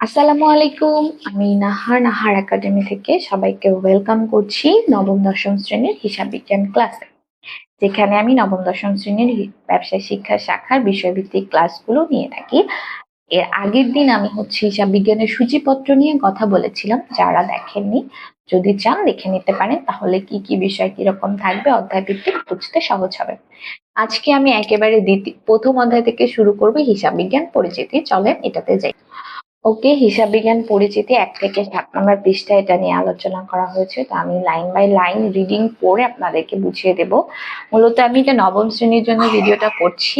আসসালামু আলাইকুম। আমি নাহার একাডেমি থেকে সবাইকে ওয়েলকাম করছি নবম দশম শ্রেণীর হিসাব বিজ্ঞান ক্লাসে, যেখানে আমি নবম দশম শ্রেণীর ব্যবসায় শিক্ষা শাখার বিষয়ভিত্তিক ক্লাসগুলো নিয়ে থাকি। এর আগের দিন আমি হিসাব বিজ্ঞানের সূচিপত্র নিয়ে কথা বলেছিলাম। যারা দেখেননি, যদি চান দেখে নিতে পারেন, তাহলে কি কি বিষয় কিরকম থাকবে অধ্যায় ভিত্তিক বুঝতে সহজ হবে। আজকে আমি একেবারে প্রথম অধ্যায় থেকে শুরু করবো হিসাব বিজ্ঞান পরিচিতি। চলেন এটাতে যাই। ওকে, হিসাব বিজ্ঞান পরিচিতি 1 থেকে 7 নম্বর পৃষ্ঠায় এটা নিয়ে আলোচনা করা হয়েছে। তো আমি লাইন বাই লাইন রিডিং পড়ে আপনাদেরকে বুঝিয়ে দেব। মূলত আমি এটা নবম শ্রেণীর জন্য ভিডিওটা করছি,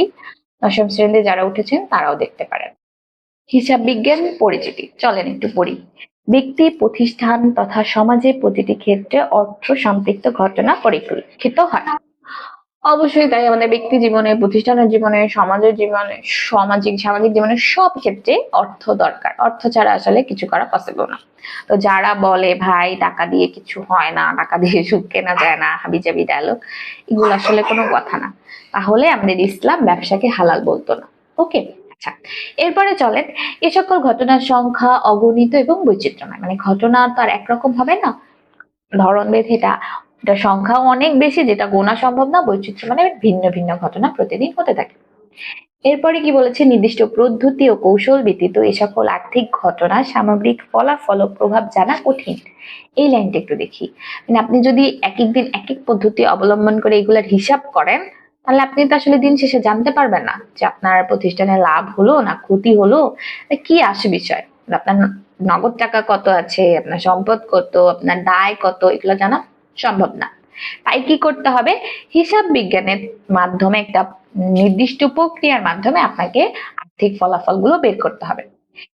দশম শ্রেণীতে যারা উঠেছেন তারাও দেখতে পারেন। হিসাব বিজ্ঞান পরিচিতি, চলেন একটু পড়ি। ব্যক্তি, প্রতিষ্ঠান তথা সমাজের প্রতিটি ক্ষেত্রে অর্থ সম্পৃক্ত ঘটনা পরিলক্ষিত হয়। অবশ্যই তাই, আমাদের ব্যক্তি জীবনে, প্রতিষ্ঠানের জীবনে, সমাজের জীবনে, সামাজিক জীবনে সব ক্ষেত্রে অর্থ দরকার। অর্থ ছাড়া আসলে কিছু করা পসিবল না। তো যারা বলে ভাই টাকা দিয়ে কিছু হয় না, টাকা দিয়ে সুখ কেনা যায় না, হাবিজাবি ডায়লগ, এগুলো আসলে কোনো কথা না। তাহলে আমাদের ইসলাম ব্যবসাকে হালাল বলতো না। ওকে, আচ্ছা, এরপরে চলেন। এ সকল ঘটনার সংখ্যা অগণিত এবং বৈচিত্র্যময়। মানে ঘটনা তো আর একরকম হবে না, ধরন ভেদ এটা সংখ্যাও অনেক বেশি, যেটা গোনা সম্ভব না। বৈচিত্র্য মানে ভিন্ন ভিন্ন ঘটনা প্রতিদিন হতে থাকে। এরপরে কি বলেছে, নির্দিষ্ট পদ্ধতি ও কৌশল ব্যতীত এ সকল আর্থিক ঘটনা সামগ্রিক ফলাফল ও প্রভাব জানা কঠিন। এই লাইনটা একটু দেখি। মানে আপনি যদি এক এক দিন এক এক পদ্ধতি অবলম্বন করে এগুলার হিসাব করেন, তাহলে আপনি তো আসলে দিন শেষে জানতে পারবেন না যে আপনার প্রতিষ্ঠানে লাভ হলো না ক্ষতি হলো, কি আসে বিষয়। আপনার নগদ টাকা কত আছে, আপনার সম্পদ কত, আপনার দায় কত, এগুলো জানা সম্ভব না। তাই কি করতে হবে, হিসাব বিজ্ঞানের মাধ্যমে একটা নির্দিষ্ট প্রক্রিয়ার মাধ্যমে আপনাকে আর্থিক ফলাফল গুলো বের করতে হবে।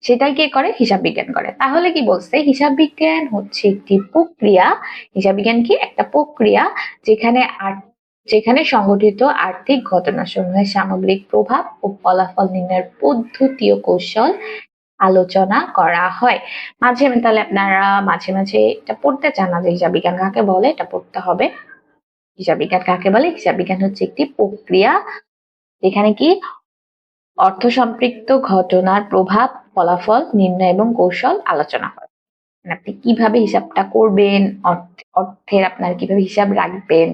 সেটাই কে করে, হিসাব বিজ্ঞান করে। তাহলে কি বলছে, হিসাব বিজ্ঞান হচ্ছে একটি প্রক্রিয়া। হিসাব বিজ্ঞান কি একটা প্রক্রিয়া যেখানে যেখানে সংঘটিত আর্থিক ঘটনাসমূহের সামগ্রিক প্রভাব ও ফলাফল নির্ণয়ের পদ্ধতি ও কৌশল আলোচনা করা হয়। তাহলে আপনারা মাঝে মাঝে এটা পড়তে চান না যে হিসাব বিজ্ঞান কাকে বলে, এটা পড়তে হবে। হিসাব বিজ্ঞান কাকে বলে, হিসাব বিজ্ঞান হচ্ছে একটি প্রক্রিয়া যেখানে কি অর্থ সম্পৃক্ত ঘটনার প্রভাব, ফলাফল নির্ণয় এবং কৌশল আলোচনা হয়। মানে আপনি কিভাবে হিসাবটা করবেন, অর্থের আপনার কিভাবে হিসাব রাখবেন,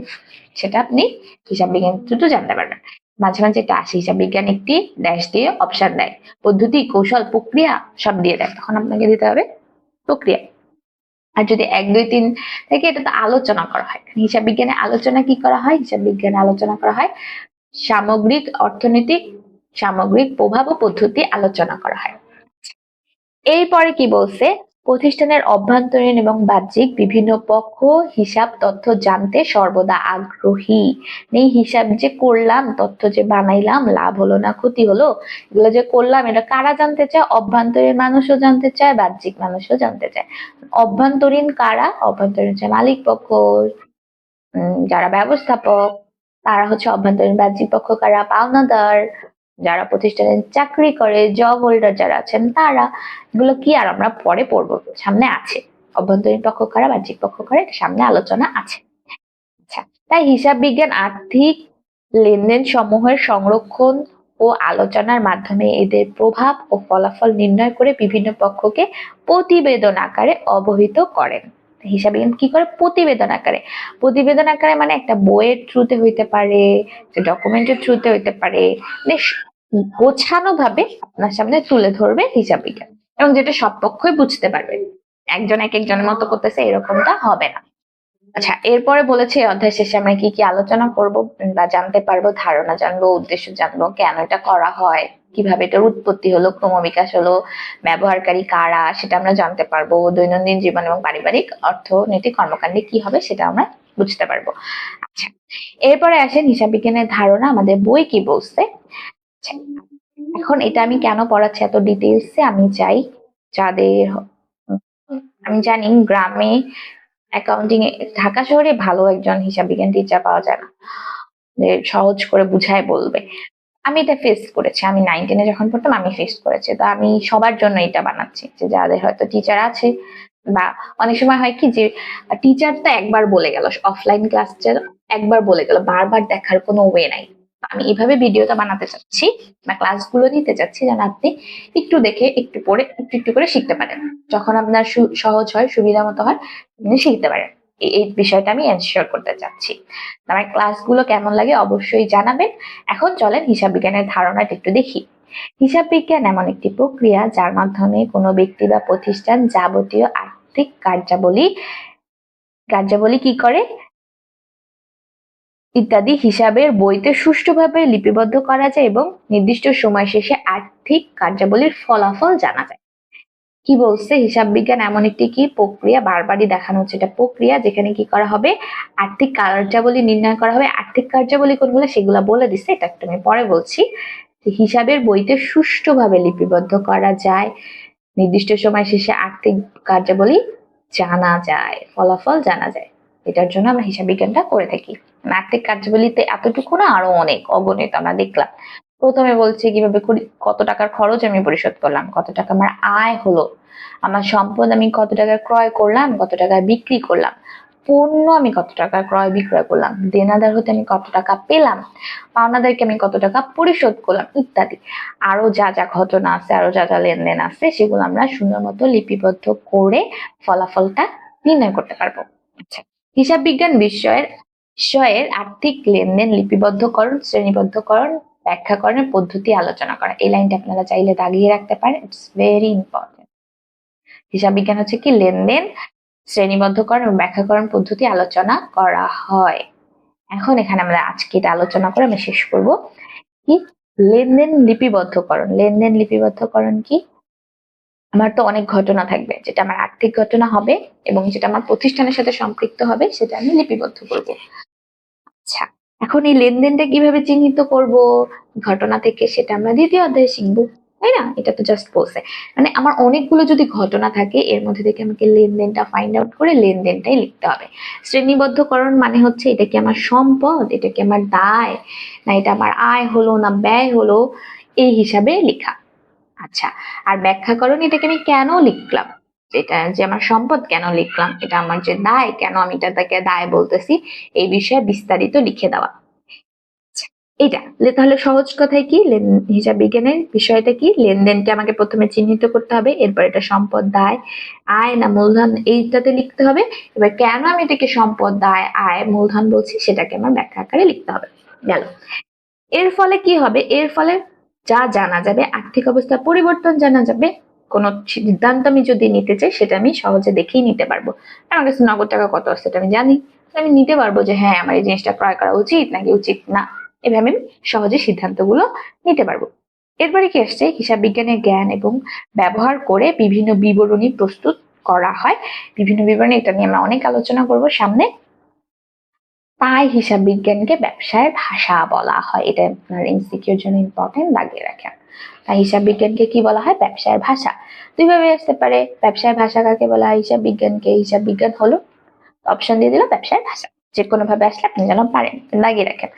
সেটা আপনি হিসাব বিজ্ঞান থ্রুতে জানতে পারবেন। মাঝে মাঝে এটা আসে, হিসাব বিজ্ঞান একটি ড্যাশ দিয়ে অপশন দেয়, পদ্ধতি, কৌশল, প্রক্রিয়া সব দিয়ে দেয়, তখন আপনাকে দিতে হবে প্রক্রিয়া। আর যদি 1, 2, 3 থেকে, এটা তো আলোচনা করা হয়। হিসাব বিজ্ঞানে আলোচনা কি করা হয়, হিসাব বিজ্ঞানে আলোচনা করা হয় সামগ্রিক অর্থনৈতিক সামগ্রিক প্রভাব ও পদ্ধতি আলোচনা করা হয়। এরপরে কি বলছে, প্রতিষ্ঠানের অভ্যন্তরীণ এবং বাহ্যিক বিভিন্ন পক্ষ হিসাব তথ্য জানতে সর্বদা আগ্রহী। এই হিসাব যে করলাম, তথ্য যে বানাইলাম, লাভ হলো না ক্ষতি হলো, এগুলো যে করলাম, এটা কারা জানতে চায়, অভ্যন্তরীণ মানুষও জানতে চায়, বাহ্যিক মানুষও জানতে চায়। অভ্যন্তরীণ কারা, অভ্যন্তরীণ হচ্ছে মালিক পক্ষ, যারা ব্যবস্থাপক, তারা হচ্ছে অভ্যন্তরীণ। বাহ্যিক পক্ষ কারা, পাওনাদার, যারা প্রতিষ্ঠানে চাকরি করে, জব হোল্ডার যারা আছেন তারা। এগুলো কি আর আমরা পরে পড়বো, সামনে আছে। অভ্যন্তরীণ পক্ষ কারা, বাহ্যিক পক্ষ কারা, সামনে আলোচনা আছে। আচ্ছা, তাই হিসাব বিজ্ঞান আর্থিক লেনদেন সমূহের সংরক্ষণ ও আলোচনার মাধ্যমে এদের প্রভাব ও ফলাফল নির্ণয় করে বিভিন্ন পক্ষকে প্রতিবেদন আকারে অবহিত করেন। হিসাব বিজ্ঞান কি করে, প্রতিবেদন আকারে। প্রতিবেদন আকারে মানে একটা বইয়ের থ্রুতে হইতে পারে, ডকুমেন্টের থ্রুতে হইতে পারে, বেশ গোছানো ভাবে আপনার সামনে তুলে ধরবে হিসাব বিজ্ঞান, এবং যেটা সব পক্ষই বুঝতে পারবে। একজন এক একজনের মতো করতেছে এরকমটা হবে না। আচ্ছা, এরপরে বলেছে অধ্যায় শেষে আমরা কি কি আলোচনা করব বা জানতে পারবো, ধারণা জানবো, উদ্দেশ্য জানবো, কেন এটা করা হয়, কিভাবে এটার উৎপত্তি হলো, ক্রমবিকাশ হলো, ব্যবহারকারী কারা সেটা আমরা জানতে পারবো, দৈনন্দিন জীবন এবং পারিবারিক অর্থনৈতিক কর্মকাণ্ডে কি হবে সেটা আমরা বুঝতে পারবো। আচ্ছা, এরপরে আসেন হিসাব বিজ্ঞানের ধারণা, আমাদের বই কি বলছে। আচ্ছা, এখন এটা আমি কেন পড়াচ্ছি এত ডিটেলসে, আমি চাই যাদের, আমি জানি গ্রামে অ্যাকাউন্টিং এ, ঢাকা শহরে ভালো একজন হিসাব বিজ্ঞান টিচার পাওয়া যায় না যে সহজ করে বুঝায় বলবে। আমি এটা ফেস করেছি, আমি 9, 10 এ যখন পড়তাম আমি ফেস করেছি। তো আমি সবার জন্য এটা বানাচ্ছি, যে যাদের হয়তো টিচার আছে, বা অনেক সময় হয় কি যে টিচার তো একবার বলে গেল, অফলাইন ক্লাস একবার বলে গেল, বারবার দেখার কোনো ওয়ে নাই, আমি এইভাবে ভিডিওটা বানাতে চাচ্ছি বা ক্লাসগুলো নিতে চাচ্ছি যেন আপনি একটু দেখে একটু পড়ে একটু একটু করে শিখতে পারেন। যখন আপনার সহজ হয়, সুবিধা মতো হয়, আপনি শিখতে পারেন। এই বিষয়টা আমি এনশিওর করতে চাচ্ছি। আমার ক্লাসগুলো কেমন লাগে অবশ্যই জানাবেন। এখন চলেন হিসাব বিজ্ঞানের ধারণাটা একটু দেখি। হিসাব বিজ্ঞান এমন একটি প্রক্রিয়া যার মাধ্যমে কোনো ব্যক্তি বা প্রতিষ্ঠান যাবতীয় আর্থিক কার্যাবলী কি করে ইত্যাদি হিসাবের বইতে সুষ্ঠুভাবে লিপিবদ্ধ করা যায় এবং নির্দিষ্ট সময় শেষে আর্থিক কার্যাবলীর ফলাফল জানা যায়। কি বলছে, হিসাব বিজ্ঞান এমন একটি কি প্রক্রিয়া, বারবারই দেখানো হচ্ছে এটা প্রক্রিয়া, যেখানে কি করা হবে, আর্থিক কার্যাবলী নির্ণয় করা হবে। আর্থিক কার্যাবলী কোনগুলো সেগুলো বলে দিচ্ছে, এটা একটু আমি পরে বলছি। হিসাবের বইতে সুষ্ঠুভাবে লিপিবদ্ধ করা যায়, নির্দিষ্ট সময় শেষে আর্থিক কার্যাবলী জানা যায়, ফলাফল জানা যায়। এটার জন্য আমরা হিসাব বিজ্ঞানটা করে থাকি। আর্থিক কার্যাবলীতে এতটুকু না, আরো অনেক অগণিত আমরা দেখলাম। প্রথমে বলছে কিভাবে কত টাকার খরচ আমি পরিশোধ করলাম, কত টাকা আমার আয় হলো, আমার সম্পদ আমি কত টাকায় ক্রয় করলাম, কত টাকায় বিক্রি করলাম, পণ্য আমি কত টাকা ক্রয় বিক্রয় করলাম, দেনাদার হতে আমি কত টাকা পেলাম, পাওনাদারকে আমি কত টাকা পরিশোধ করলাম, ইত্যাদি। আরো যা যা ঘটনা আছে, আরো যা যা লেনদেন আছে, সেগুলো আমরা সুন্দর মতো লিপিবদ্ধ করে ফলাফলটা নির্ণয় করতে পারবো। আচ্ছা, হিসাব বিজ্ঞান বিষয়ের আর্থিক লেনদেন লিপিবদ্ধকরণ, শ্রেণীবদ্ধকরণ, ব্যাখ্যাকরণের পদ্ধতি আলোচনা করা। এই লাইনটা আপনারা চাইলে দাগিয়ে রাখতে পারেন, ইটস ভেরি ইম্পর্টেন্ট। হিসাব বিজ্ঞান হচ্ছে কি লেনদেন, শ্রেণীবদ্ধকরণ এবং ব্যাখ্যাকরণ পদ্ধতি আলোচনা করা হয়। এখন এখানে আমরা আজকে এটা আলোচনা করে আমি শেষ করব। কি লেনদেন লিপিবদ্ধকরণ? লেনদেন লিপিবদ্ধকরণ কি? আমার তো অনেক ঘটনা থাকবে, যেটা আমার আর্থিক ঘটনা হবে এবং যেটা আমার প্রতিষ্ঠানের সাথে সম্পৃক্ত হবে, সেটা আমি লিপিবদ্ধ করব। আচ্ছা, এখন এই লেনদেনটা কিভাবে চিহ্নিত করব ঘটনা থেকে, সেটা আমরা দ্বিতীয় অধ্যায়ে শিখবো, তাই না? এটা তো জাস্ট বলছে, মানে আমার অনেকগুলো যদি ঘটনা থাকে, এর মধ্যে থেকে আমাকে লেনদেনটা ফাইন্ড আউট করে লেনদেনটাই লিখতে হবে। শ্রেণীবদ্ধকরণ মানে হচ্ছে এটা কি আমার সম্পদ, এটা কি আমার দায়, না এটা আমার আয় হলো না ব্যয় হলো, এই হিসাবে লেখা। আচ্ছা, আর ব্যাখ্যাকরণ, এটাকে আমি কেন লিখলাম, এটা যে আমার সম্পদ কেন লিখলাম, এটা আমার যে দায় কেন আমি এটাকে দায় বলতেছি, এই বিষয়ে বিস্তারিত লিখে দেওয়া। এটা তাহলে সহজ কথায় কি, হিসাব বিজ্ঞানের বিষয়টা কি, লেনদেনকে আমাকে প্রথমে চিহ্নিত করতে হবে, এরপর এটা সম্পদ, দায়, আয় না মূলধন, এইটাতে লিখতে হবে। এবার কেন আমি এটাকে সম্পদ, দায়, আয়, মূলধন বলছি, সেটাকে আমার ব্যাখ্যা আকারে লিখতে হবে। গেল। এর ফলে কি হবে, এর ফলে যা জানা যাবে, আর্থিক অবস্থা পরিবর্তন জানা যাবে। কোনো সিদ্ধান্ত আমি যদি নিতে চাই, সেটা আমি সহজে দেখেই নিতে পারবো। আমার কাছে নগদ টাকা কত আছে সেটা আমি জানি, আমি নিতে পারবো যে হ্যাঁ আমার এই জিনিসটা ক্রয় করা উচিত নাকি উচিত না। এভাবে আমি সহজে সিদ্ধান্তগুলো নিতে পারবো। এরপরে কি আসছে, হিসাব বিজ্ঞানের জ্ঞান এবং ব্যবহার করে বিভিন্ন বিবরণী প্রস্তুত করা হয়। বিভিন্ন বিবরণী, এটা নিয়ে আমরা অনেক আলোচনা করব সামনে। তাই হিসাব বিজ্ঞানকে ব্যবসায়ের ভাষা বলা হয়। এটা আপনার এমসিকিউর জন্য ইম্পর্টেন্ট, লাগিয়ে রাখেন। তাই হিসাব বিজ্ঞানকে কি বলা হয়, ব্যবসায়ের ভাষা। দুইভাবে আসতে পারে, ব্যবসায়ের ভাষা কাকে বলা হয়, হিসাব বিজ্ঞানকে। হিসাব বিজ্ঞান হলো, অপশন দিয়ে দিল ব্যবসায়ের ভাষা। যে কোনো ভাবে আসলে আপনি যেন পারেন, লাগিয়ে রাখেন।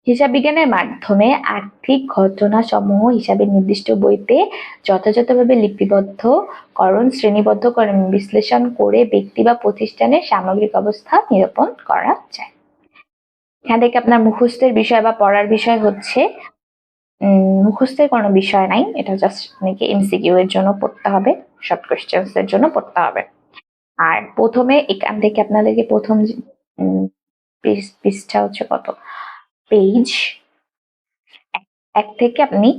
হিসাব বিজ্ঞানের মাধ্যমে আর্থিক ঘটনা সমূহ হিসাবের নির্দিষ্ট বইতে যথাযথভাবে লিপিবদ্ধকরণ, শ্রেণীবদ্ধকরণ, বিশ্লেষণ করে ব্যক্তি বা প্রতিষ্ঠানের সামগ্রিক অবস্থা নিরূপণ করা যায়। এখান থেকে আপনার মুখস্থের বিষয় বা পড়ার বিষয় হচ্ছে, মুখস্থের কোনো বিষয় নাই, এটা জাস্ট নাকি এমসিকিউ এর জন্য পড়তে হবে, শর্ট কোয়েশ্চেন্স এর জন্য পড়তে হবে। আর প্রথমে এখান থেকে আপনাদেরকে প্রথম পৃষ্ঠা হচ্ছে কত, পেজ 1 থেকে আপনি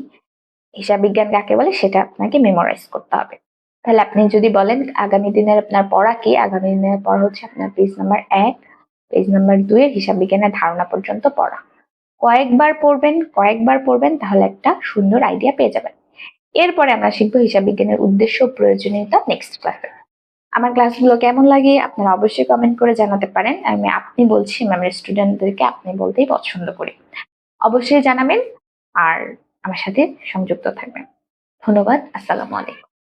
হিসাব বিজ্ঞান কাকে বলে সেটা আপনাকে মেমোরাইজ করতে হবে। তাহলে আপনি যদি বলেন আগামী দিনের আপনার পড়া কি, আগামী দিনের পড়া হচ্ছে আপনার পেজ নাম্বার 1, পেজ নাম্বার 2 এর হিসাব বিজ্ঞানের ধারণা পর্যন্ত পড়া। কয়েকবার পড়বেন তাহলে একটা সুন্দর আইডিয়া পেয়ে যাবেন। এরপরে আমরা শিখবো হিসাব বিজ্ঞানের উদ্দেশ্য ও প্রয়োজনীয়তা নেক্সট ক্লাসে। আমার ক্লাসগুলো কেমন লাগে আপনারা অবশ্যই কমেন্ট করে জানাতে পারেন। আমি আপনি বলছি, আমি স্টুডেন্টদেরকে আপনি বলতেই পছন্দ করি। অবশ্যই জানাবেন আর আমার সাথে সংযুক্ত থাকবেন। ধন্যবাদ। আসসালামু আলাইকুম।